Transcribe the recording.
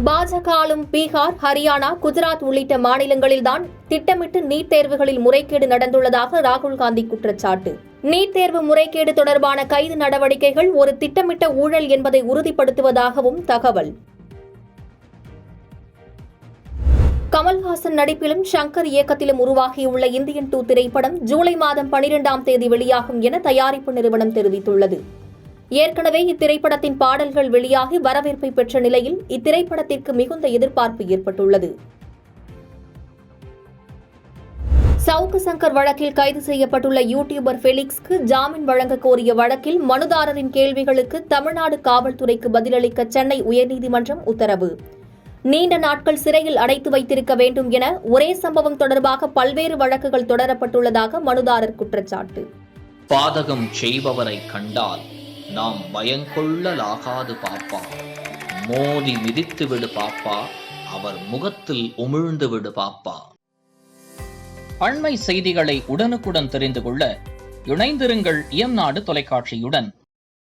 பாஜக ஆளும் பீகார், ஹரியானா, குஜராத் உள்ளிட்ட மாநிலங்களில்தான் திட்டமிட்டு நீட் தேர்வுகளில் முறைகேடு நடந்துள்ளதாக ராகுல் காந்தி குற்றச்சாட்டு. நீட் தேர்வு முறைகேடு தொடர்பான கைது நடவடிக்கைகள் ஒரு திட்டமிட்ட ஊழல் என்பதை உறுதிப்படுத்துவதாகவும் தகவல். கமல்ஹாசன் நடிப்பிலும் ஷங்கர் இயக்கத்திலும் உருவாகியுள்ள இந்தியன் 2 திரைப்படம் ஜூலை மாதம் 12ஆம் தேதி வெளியாகும் என தயாரிப்பு நிறுவனம் தெரிவித்துள்ளது. ஏற்கனவே இத்திரைப்படத்தின் பாடல்கள் வெளியாகி வரவேற்பை பெற்ற நிலையில் இத்திரைப்படத்திற்கு மிகுந்த எதிர்பார்ப்பு ஏற்பட்டுள்ளது. சவுக்கு சங்கர் வழக்கில் கைது செய்யப்பட்டுள்ள யூடியூபர் ஃபெலிக்ஸ்க்கு ஜாமீன் வழங்க கோரிய வழக்கில் மனுதாரரின் கேள்விகளுக்கு தமிழ்நாடு காவல்துறைக்கு பதிலளிக்க சென்னை உயர்நீதிமன்றம் உத்தரவு. நீண்ட நாட்கள் சிறையில் அடைத்து வைத்திருக்க வேண்டும் என ஒரே சம்பவம் தொடர்பாக பல்வேறு வழக்குகள் தொடரப்பட்டுள்ளதாக மனுதாரர் குற்றச்சாட்டு. பாதகம் செய்பவரை கண்டால் நாம் பயங்கொள்ளலாகாது பாப்பா, மோதி மிதித்து விடு பாப்பா, அவர் முகத்தில் உமிழ்ந்து விடு பாப்பா. அண்மை செய்திகளை உடனுக்குடன் தெரிந்து கொள்ள இணைந்திருங்கள் இயம்நாடு தொலைக்காட்சியுடன்.